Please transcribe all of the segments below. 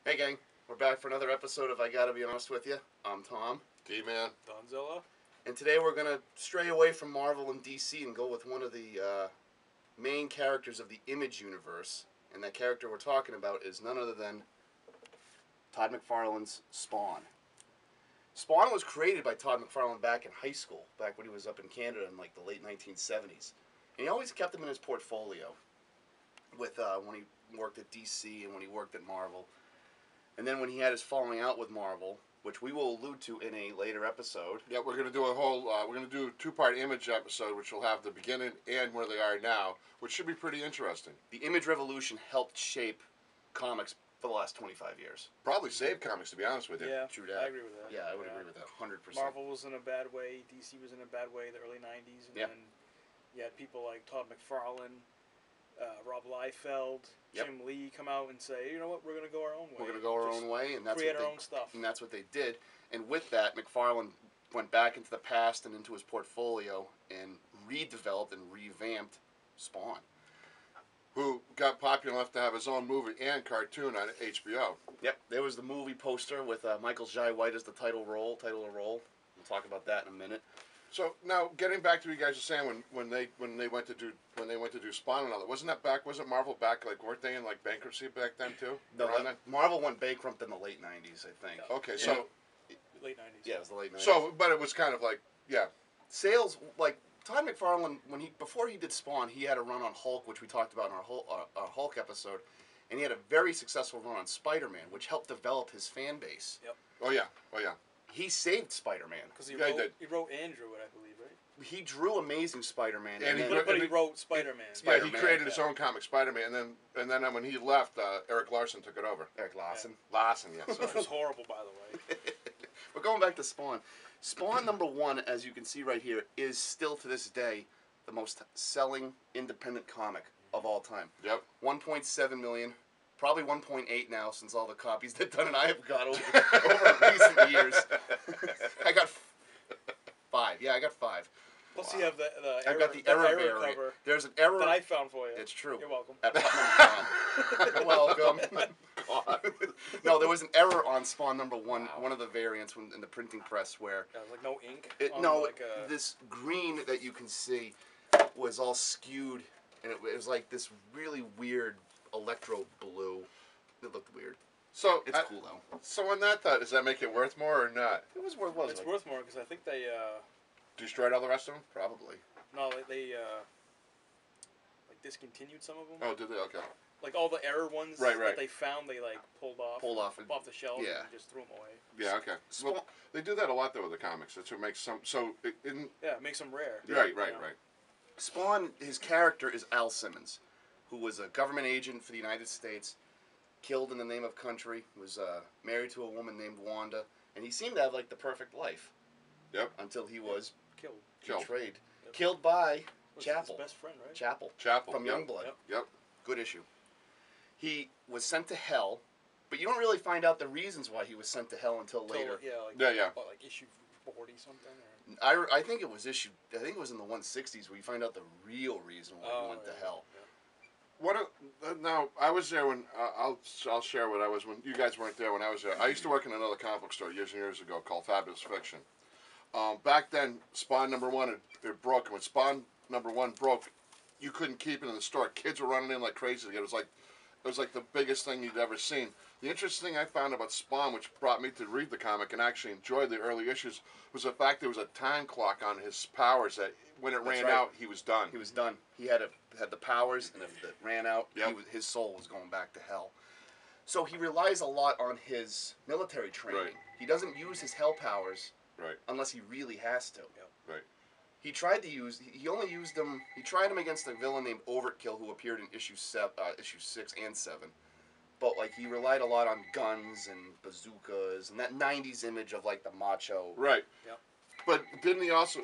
Hey gang, we're back for another episode of I Gotta Be Honest With You. I'm Tom. D-Man. Dunnzilla. And today we're going to stray away from Marvel and DC and go with one of the main characters of the Image universe. And that character we're talking about is none other than Todd McFarlane's Spawn. Spawn was created by Todd McFarlane back in high school, back when he was up in Canada in like the late 1970s. And he always kept him in his portfolio with when he worked at DC and when he worked at Marvel. And then when he had his falling out with Marvel, which we will allude to in a later episode. Yeah, we're going to do a two-part Image episode, which will have the beginning and where they are now, which should be pretty interesting. The Image revolution helped shape comics for the last 25 years. Probably saved comics, to be honest with you. Yeah, True that. I agree with that. Yeah, I would agree with that 100%. Marvel was in a bad way, DC was in a bad way in the early 90s, and Yep. then you had people like Todd McFarlane, Rob Liefeld, Yep. Jim Lee come out and say, you know what, we're going to go our own way. We're going to go our own way, and that's create what our they, own stuff. and that's what they did. And with that, McFarlane went back into the past and into his portfolio and redeveloped and revamped Spawn. Who got popular enough to have his own movie and cartoon on HBO. Yep, there was the movie poster with Michael Jai White as the title role. We'll talk about that in a minute. So now, getting back to what you guys were saying when they went to do Spawn and all that, wasn't Marvel back, like, weren't they in like bankruptcy back then too? No, Marvel went bankrupt in the late 90s, I think. Okay, Yeah. so Late 90s. Yeah, it was the late 90s. so but it was kind of like, yeah. Sales, like Todd McFarlane, before he did Spawn, he had a run on Hulk, which we talked about in our Hulk episode, and he had a very successful run on Spider-Man, which helped develop his fan base. Yep. Oh yeah. He saved Spider-Man. Because Yeah, he did. he wrote Andrew, I believe, right? He drew Amazing Spider-Man, And he But he wrote Spider-Man. Yeah, he Spider-Man, created his own comic, Spider-Man, and then when he left, Eric Larson took it over. Eric Larson. Larson, yes. Which Sorry. was horrible, by the way. We're going back to Spawn. Spawn #1, as you can see right here, is still to this day the most selling independent comic of all time. Yep. 1.7 million, probably 1.8 now since all the copies that Dunn and I have got over recent years. I got 5. Yeah, I got 5. Plus you have the I've error, got the error variant. cover There's an error. that I found for you. It's true. You're welcome. At Putnam Con. Welcome. God. No, there was an error on Spawn #1, Wow. one of the variants in the printing press where Yeah, like no ink. on no, like a, this green that you can see was all skewed, and it was like this really weird electro blue. It looked weird. So It's cool though. So on that thought, does that make it worth more or not? It was worth. it's worth more because I think they Destroyed all the rest of them? Probably. they like discontinued some of them. Oh, did they? Okay. Like all the error ones Right. that they found, they like pulled off and- the shelf yeah. and just threw them away. Yeah. Okay. Well, they do that a lot though with the comics. That's what makes some. So in. Yeah, it makes them rare. Right. you know? Spawn, his character is Al Simmons, who was a government agent for the United States, killed in the name of country, was married to a woman named Wanda, and he seemed to have like the perfect life. Yep. Until he was Killed. betrayed. Yep. Killed by Was Chapel. his best friend, right? Chapel. From Yep. Youngblood. Yep. Yep. Good issue. He was sent to hell, but you don't really find out the reasons why he was sent to hell until later. Yeah. What, like issue 40 something? Or? I think it was in the 160s where you find out the real reason why he went to hell. Yeah. Now I was there when I'll share what I was when you guys weren't there when I was there. I used to work in another comic book store years and years ago called Fabulous Fiction. Back then, Spawn #1 it broke. And when Spawn #1 broke, you couldn't keep it in the store. Kids were running in like crazy. It was like the biggest thing you'd ever seen. The interesting thing I found about Spawn, which brought me to read the comic and actually enjoy the early issues, was the fact there was a time clock on his powers that when it ran out, he was done. He was done. He had the powers, and if it ran out, Yep. his soul was going back to hell. So he relies a lot on his military training. Right. He doesn't use his hell powers Right. unless he really has to. Right. He only used them. He tried them against a villain named Overkill who appeared in issue 6 and 7. But like he relied a lot on guns and bazookas and that '90s image of like the macho. Right. Yep. But didn't he also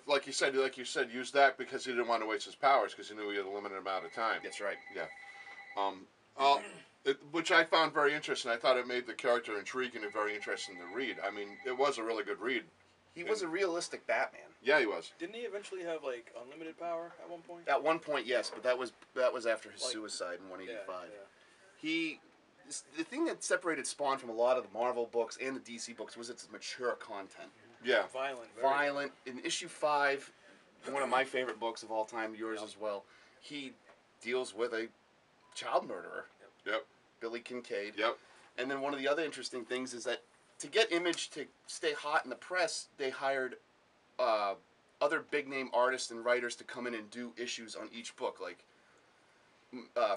like you said use that because he didn't want to waste his powers because he knew he had a limited amount of time. That's right. Which I found very interesting. I thought it made the character intriguing and very interesting to read. I mean, it was a really good read. He was a realistic Batman. Yeah, he was. Didn't he eventually have like unlimited power at one point? At one point, yes, but that was after his Like, suicide in 185. Yeah. He the thing that separated Spawn from a lot of the Marvel books and the DC books was its mature content. Yeah. Violent. Very Violent. In issue 5, one of my favorite books of all time, yours as well, he deals with a child murderer. Yep. Billy Kincaid. Yep. And then one of the other interesting things is that to get Image to stay hot in the press, they hired other big-name artists and writers to come in and do issues on each book. Like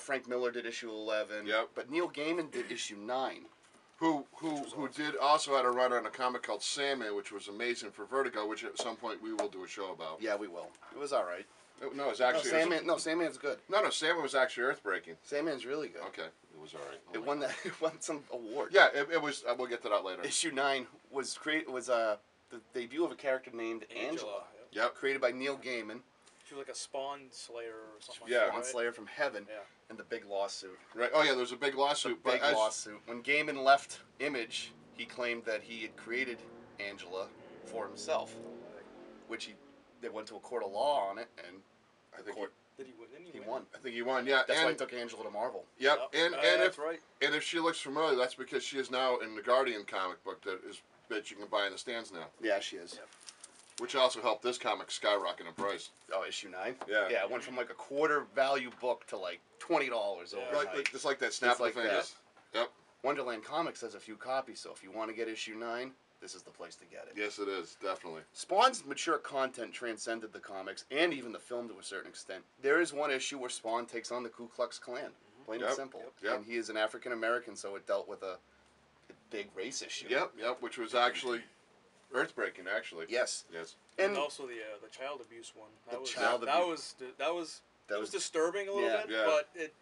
Frank Miller did issue 11. Yep. But Neil Gaiman did issue 9. Who did also had a run on a comic called Sandman, which was amazing for Vertigo, which at some point we will do a show about. Yeah, we will. It was all right. No, it's actually Sandman's good. No, Sandman was actually earthbreaking. Sandman's really good. Okay, it was all right. It won that. It won some award. Yeah, it was. We'll get to that later. Issue 9 was the debut of a character named Angela. Yep. Created by Neil Gaiman. She was like a Spawn Slayer or something. Yeah. like Spawn that, right? Slayer from Heaven. Yeah. And the big lawsuit. Right. Oh yeah, there's a big lawsuit. Big lawsuit. When Gaiman left Image, he claimed that he had created Angela for himself, which they went to a court of law on it, and I think Did he win? Didn't he win? won. I think he won. Yeah. That's why he took Angela to Marvel. Yep. Yep. And That's if right. and if she looks familiar, that's because she is now in the Guardian comic book that you can buy in the stands now, Yeah, she is. Yep. which also helped this comic skyrocket in price. Oh, issue 9. Yeah. Yeah, it went from like a quarter value book to like $20 overnight. Like just like that snap Just like of the fingers. Yep. Wonderland Comics has a few copies, so if you want to get issue 9, this is the place to get it. Yes, it is definitely. Spawn's mature content transcended the comics and even the film to a certain extent. There is one issue where Spawn takes on the Ku Klux Klan, plain and simple. Yep. And he is an African American, so it dealt with a big race issue. Yep. Which was actually earthbreaking, actually. Yes. Yes. And also the child abuse one. That was disturbing a little bit, Yeah. but it,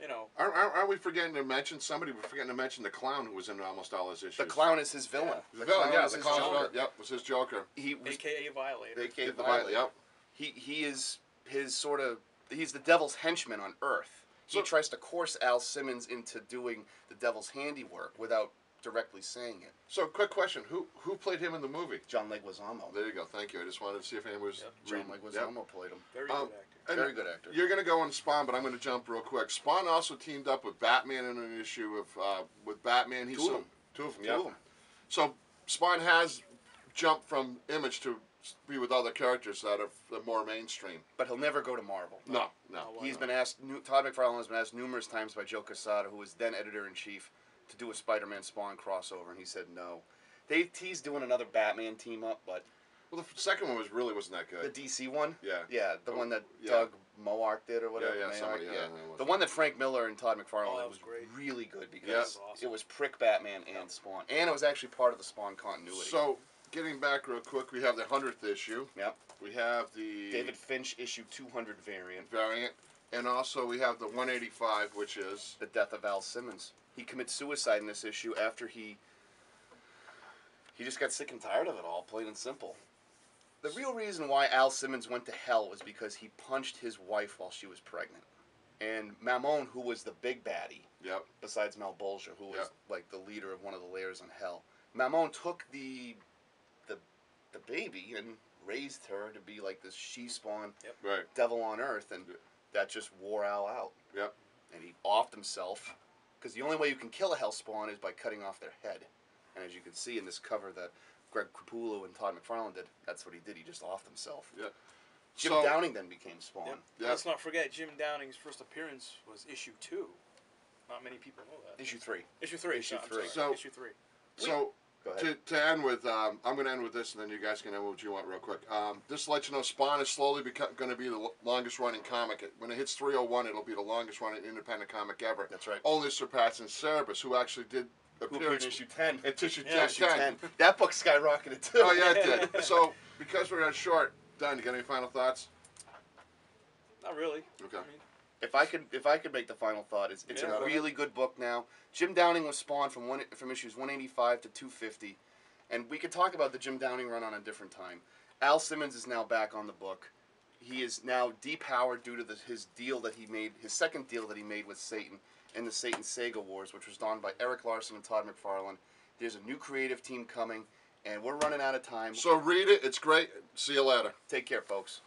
you know. Aren't we forgetting to mention somebody? We're forgetting to mention the clown who was in almost all his issues. The clown is his villain. The villain, yeah, is the his clown. Joker. Yep, was his Joker. He was AKA Violator. AKA The Violator. Yep. He is his sort of, he's the devil's henchman on Earth. He So- tries to coerce Al Simmons into doing the devil's handiwork without directly saying it. So, quick question: Who played him in the movie? John Leguizamo. There you go. Thank you. I just wanted to see if anyone was John reading. Leguizamo played him. Very good actor. And Very good actor. You're going to go on Spawn, but I'm going to jump real quick. Spawn also teamed up with Batman in an issue of with Batman. Two of them. Two of them. Two Yep. of them. So Spawn has jumped from Image to be with other characters that are more mainstream. But he'll never go to Marvel. No. He's been asked, Todd McFarlane has been asked numerous times by Joe Quesada, who was then editor-in-chief, to do a Spider-Man Spawn crossover, and he said no. They teased doing another Batman team-up, but Well, the second one wasn't that the good. DC one? Yeah. Yeah, the one that Yeah. Doug Moark did or whatever. Yeah, Mayork, somebody, yeah, that was- The one that Frank Miller and Todd McFarlane Oh, that did was great. really good because Yeah. Awesome. it was Prick Batman and Spawn. And it was actually part of the Spawn continuity. So, getting back real quick, we have the 100th issue. Yep. We have the David Finch issue 200 variant. and also we have the 185, which is The death of Al Simmons. He commits suicide in this issue after he just got sick and tired of it all, plain and simple. The real reason why Al Simmons went to hell was because he punched his wife while she was pregnant. And Mammon, who was the big baddie, yep, besides Malbolgia, who was Yeah. like the leader of one of the layers in hell, Mammon took the baby and raised her to be like this she-spawn right, devil on earth, and that just wore Al out. yep. And he offed himself, because the only way you can kill a hellspawn is by cutting off their head. And as you can see in this cover that Greg Capullo and Todd McFarlane did, that's what he did. He just offed himself. Yeah. Jim So- Downing then became Spawn. Yep. Yeah. Let's not forget Jim Downing's first appearance was issue 2. Not many people know that. Issue 3. Issue 3. Issue I'm 3. sorry, So- issue 3. So Go ahead. to end with, I'm going to end with this, and then you guys can end what you want real quick. Just to let you know, Spawn is slowly going to be the longest running comic. When it hits 301, it'll be the longest running independent comic ever. That's right. Only surpassing Cerebus, who actually did Who appear appeared in issue 10. in issue Yeah, 10. Issue 10. That book skyrocketed too. Oh yeah, it did. So because we're short, Don, you got any final thoughts? Not really. Okay. I mean, If I could make the final thought, it's Yeah. a really good book now. Jim Downing was Spawn from issues 185 to 250, and we could talk about the Jim Downing run on a different time. Al Simmons is now back on the book. He is now depowered due to his deal that he made, his second deal that he made with Satan in the Satan Sega Wars, which was done by Eric Larson and Todd McFarlane. There's a new creative team coming, and we're running out of time. So read it. It's great. See you later. Take care, folks.